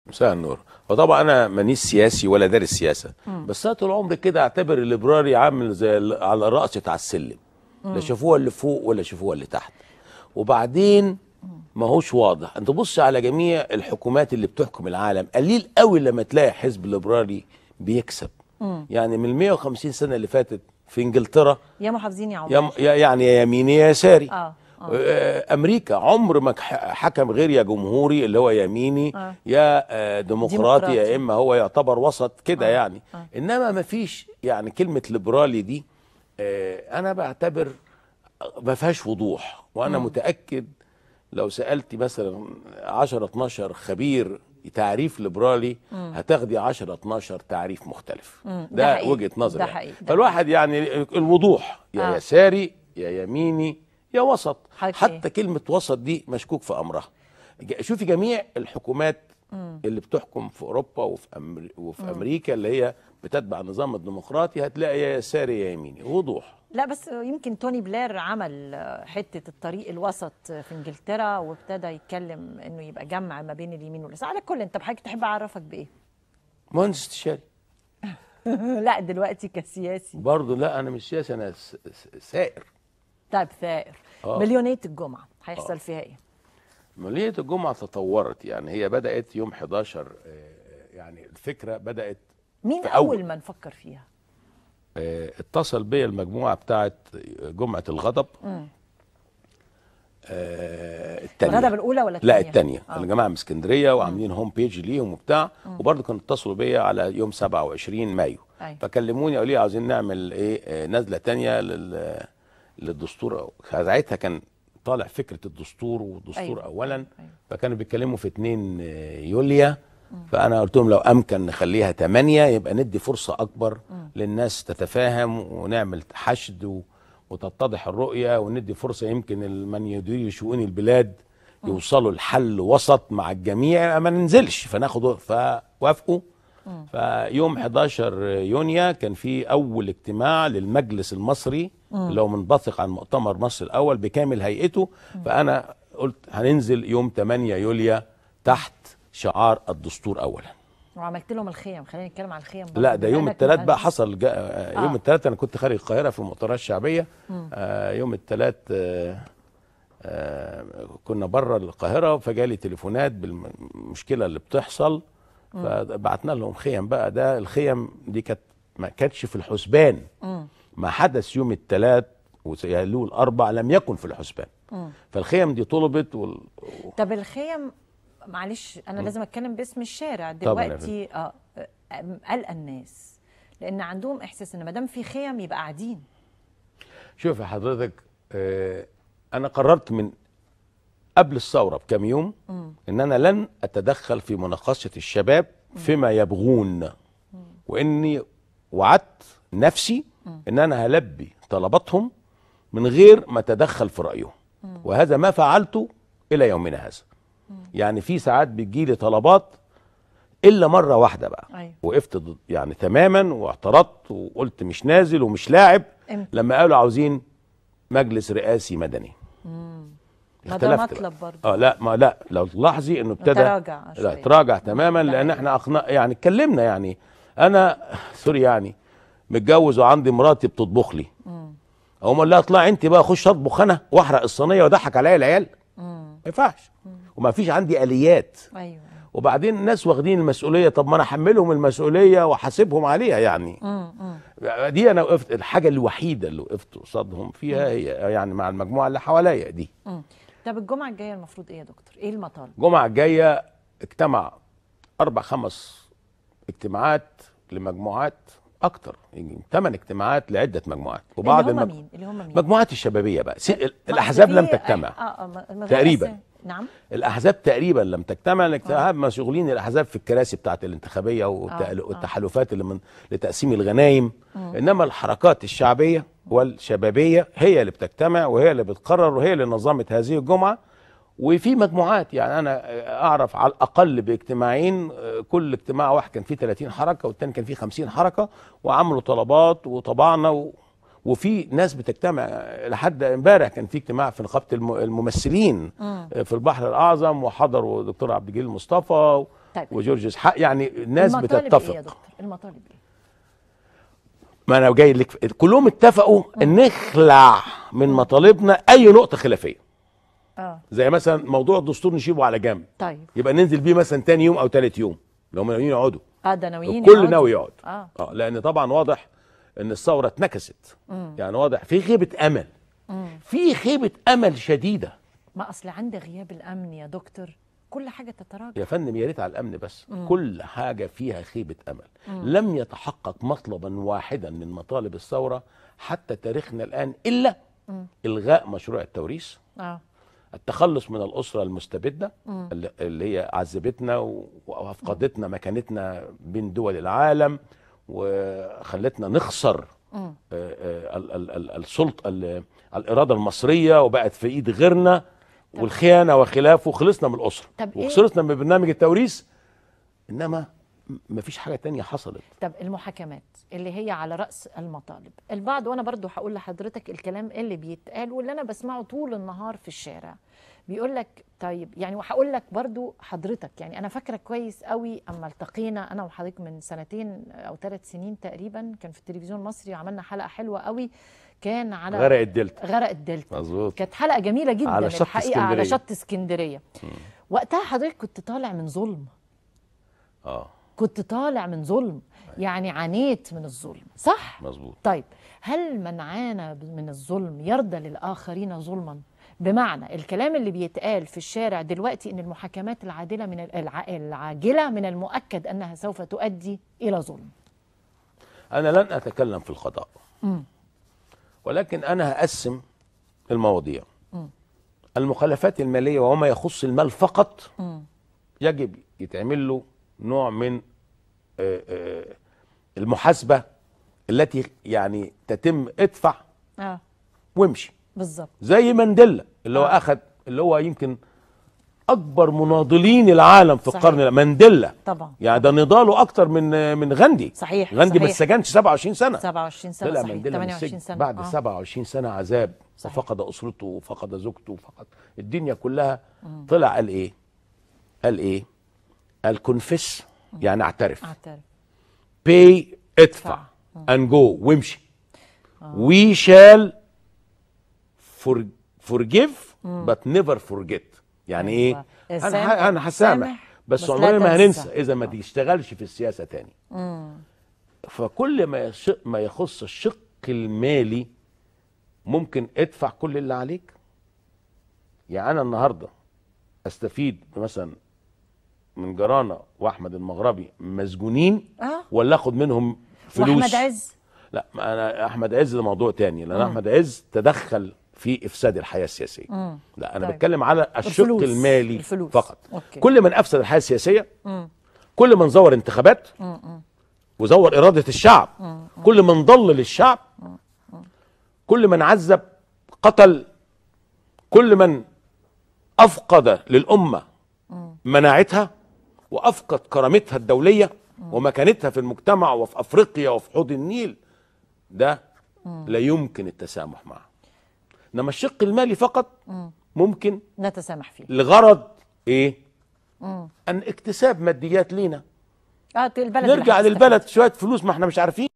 مساء النور. وطبعا انا مانيش سياسي ولا دارس سياسه، بس انا طول عمري كده اعتبر الليبرالي عامل زي على الرأس بتاع السلم، لا شافوها اللي فوق ولا شافوها اللي تحت. وبعدين ما هوش واضح. انت بص على جميع الحكومات اللي بتحكم العالم، قليل قوي لما تلاقي حزب ليبرالي بيكسب. يعني من 150 سنه اللي فاتت في انجلترا يا محافظين يا عمر، يعني يا يميني يا يساري. امريكا عمر ما حكم غير يا جمهوري اللي هو يميني يا ديمقراطي، يا اما هو يعتبر وسط كده يعني. انما ما فيش يعني كلمه ليبرالي دي انا بعتبر ما فيهاش وضوح. وانا متاكد لو سالتي مثلا 10 12 خبير تعريف ليبرالي هتاخدي 10 12 تعريف مختلف. ده وجهه نظري يعني. فالواحد يعني الوضوح يا يساري يا يميني يا وسط. حتى كلمة وسط دي مشكوك في أمرها. شوفي جميع الحكومات اللي بتحكم في أوروبا وفي أمريكا اللي هي بتتبع النظام الديمقراطي هتلاقي يا يساري يا يميني وضوح. لا بس يمكن توني بلير عمل حتة الطريق الوسط في انجلترا وابتدى يتكلم انه يبقى جمع ما بين اليمين واليسار. على كل انت بحاجة تحب اعرفك بايه؟ مهندس استشاري. لا دلوقتي كسياسي برضه. لا انا مش سياسي، انا سائر. طيب ثائر. مليونية الجمعة هيحصل فيها ايه؟ مليونية الجمعة تطورت، يعني هي بدأت يوم 11. يعني الفكرة بدأت مين أول ما نفكر فيها؟ اتصل بيا المجموعة بتاعت جمعة الغضب. التانية. الغضب الأولى ولا التانية؟ لا التانية. الجماعة من اسكندرية وعاملين هوم بيج ليهم وبتاع. وبرضه كانوا اتصلوا بيا على يوم 27 مايو. فكلموني قالوا لي عاوزين نعمل ايه نزلة تانية للدستور. ساعتها كان طالع فكرة الدستور والدستور أولا. فكانوا بيتكلموا في 2 يوليو. فأنا قلت لهم لو أمكن نخليها 8 يبقى ندي فرصة أكبر للناس تتفاهم ونعمل حشد وتتضح الرؤية وندي فرصة يمكن من يدير شؤون البلاد يوصلوا لحل وسط مع الجميع ما ننزلش فناخد. فوافقوا. فيوم 11 يونيو كان في أول اجتماع للمجلس المصري اللي هو منبثق عن مؤتمر مصر الأول بكامل هيئته. فأنا قلت هننزل يوم 8 يوليو تحت شعار الدستور أولا. وعملت لهم الخيم. خلينا نتكلم عن الخيم. لا ده يوم الثلاث بقى حصل. يوم الثلاث أنا كنت خارج القاهرة في المؤتمرات الشعبية. يوم الثلاث كنا بره القاهرة فجالي تليفونات بالمشكلة اللي بتحصل. فبعتنا لهم خيم بقى. ده الخيم دي ما كانتش في الحسبان. ما حدث يوم الثلاث وسيهلوه الأربع لم يكن في الحسبان. فالخيم دي طلبت طب الخيم معلش انا لازم اتكلم باسم الشارع دلوقتي. قلق الناس لان عندهم احساس ان ما دام في خيم يبقى قاعدين. شوف يا حضرتك انا قررت من قبل الثوره بكام يوم ان انا لن اتدخل في مناقشه الشباب فيما يبغون. واني وعدت نفسي ان انا هلبي طلباتهم من غير ما اتدخل في رايهم. وهذا ما فعلته الى يومنا هذا. يعني في ساعات بتجيلي طلبات الا مره واحده بقى وقفت يعني تماما واعترضت وقلت مش نازل ومش لاعب لما قالوا عاوزين مجلس رئاسي مدني. ما ده مطلب برضه. لا لو تلاحظي انه ابتدى لا تراجع تماما لان احنا يعني اتكلمنا. يعني انا سوري يعني متجوز وعندي مراتي بتطبخ لي. اقوم اقول لها اطلعي انت بقى خش اطبخ انا واحرق الصينيه واضحك عليا العيال. ما ينفعش. وما فيش عندي اليات. ايوه. وبعدين الناس واخدين المسؤوليه. طب ما انا احملهم المسؤوليه واحاسبهم عليها يعني. دي انا وقفت. الحاجه الوحيده اللي وقفت قصادهم فيها هي يعني مع المجموعه اللي حواليا دي. طب الجمعه الجايه المفروض ايه يا دكتور؟ ايه المطالب؟ الجمعه الجايه اجتمع 4 5 اجتماعات لمجموعات اكتر. 8 اجتماعات لعده مجموعات. وبعض اللي هم مين؟ مجموعات الشبابيه بقى. الاحزاب لم تجتمع تقريبا. نعم. الاحزاب تقريبا لم تجتمع. مشغولين الاحزاب في الكراسي بتاعت الانتخابيه والتحالفات اللي لتقسيم الغنايم. انما الحركات الشعبيه والشبابيه هي اللي بتجتمع وهي اللي بتقرر وهي اللي نظمت هذه الجمعه. وفي مجموعات يعني انا اعرف على الاقل باجتماعين كل اجتماع واحد كان فيه 30 حركه والتاني كان فيه 50 حركه وعملوا طلبات وطبعنا وفي ناس بتجتمع. لحد امبارح كان في اجتماع في نقابه الممثلين في البحر الاعظم وحضروا الدكتور عبد الجليل مصطفى طيب. وجورج اسحاق، يعني الناس بتتفق. ايه يا دكتور المطالب ايه؟ ما انا جاي لك، كلهم اتفقوا ان نخلع من مطالبنا اي نقطه خلافيه. زي مثلا موضوع الدستور نشيبه على جنب. طيب. يبقى ننزل بيه مثلا تاني يوم او ثالث يوم لو هم ناويين يقعدوا. ده ناويين الكل ناوي يقعد. لان طبعا واضح ان الثوره اتنكست. يعني واضح في غيبه امل. في خيبه امل شديده. ما اصل عند غياب الامن يا دكتور كل حاجه تتراجع يا فندم. يا ريت على الامن بس. كل حاجه فيها خيبه امل. لم يتحقق مطلبا واحدا من مطالب الثوره حتى تاريخنا الان الا الغاء مشروع التوريث، التخلص من الاسره المستبده اللي هي عذبتنا وافقدتنا مكانتنا بين دول العالم وخلتنا نخسر السلطه الاراده المصريه وبقت في ايد غيرنا والخيانه وخلافه. خلصنا من الاسره وخلصنا من برنامج التوريث، انما ما فيش حاجه تانية حصلت. طب المحاكمات اللي هي على راس المطالب، البعض وانا برضو هقول لحضرتك الكلام اللي بيتقال واللي انا بسمعه طول النهار في الشارع، بيقول لك طيب يعني، وهقول لك برضو حضرتك يعني انا فاكره كويس قوي اما التقينا انا وحضرتك من 2 أو 3 سنين تقريبا، كان في التلفزيون المصري وعملنا حلقه حلوه قوي كان على غرق الدلتا. غرق الدلتا مظبوط. كانت حلقه جميله جدا على شط الحقيقه اسكندرية. على شط اسكندريه. وقتها حضرتك كنت طالع من ظلم. كنت طالع من ظلم، يعني عانيت من الظلم، صح؟ مظبوط. طيب هل من عانى من الظلم يرضى للآخرين ظلما؟ بمعنى الكلام اللي بيتقال في الشارع دلوقتي ان المحاكمات العادلة العاجلة من المؤكد انها سوف تؤدي الى ظلم. انا لن اتكلم في القضاء، ولكن انا هقسم المواضيع. المخالفات المالية وما يخص المال فقط يجب يتعمل له نوع من المحاسبة التي يعني تتم ادفع وامشي. بالظبط. زي مانديلا اللي هو اخذ، اللي هو يمكن اكبر مناضلين العالم في القرن. مانديلا طبعا يعني ده نضاله اكتر من غاندي. صحيح. غاندي ما اتسجنش 27 سنه. 27 سنه طلع صحيح. مانديلا 28 سنه بعد 27 سنه عذاب. صحيح. وفقد اسرته وفقد زوجته وفقد الدنيا كلها. طلع قال ايه؟ قال كونفس يعني اعترف. باي ادفع and go وامشي. we shall forgive but never forget. يعني ايه؟ انا هسامح بس عمرنا ما هننسى اذا ما تشتغلش في السياسه تاني. فكل ما يخص الشق المالي ممكن ادفع كل اللي عليك. يعني انا النهارده استفيد مثلا من جرانا واحمد المغربي مسجونين ولا اخد منهم فلوس؟ واحمد عز؟ لا، انا احمد عز ده موضوع تاني، لان احمد عز تدخل في افساد الحياه السياسيه. لا انا بتكلم على الشق المالي الفلوس. فقط. كل من افسد الحياه السياسيه، كل من زور انتخابات وزور اراده الشعب، كل من ضلل الشعب، كل من عذب، قتل، كل من افقد للامه مناعتها وافقد كرامتها الدوليه ومكانتها في المجتمع وفي افريقيا وفي حوض النيل، ده لا يمكن التسامح معه. انما الشق المالي فقط ممكن نتسامح فيه لغرض ايه؟ ان اكتساب ماديات لينا. البلد نرجع للبلد شويه فلوس ما احنا مش عارفين.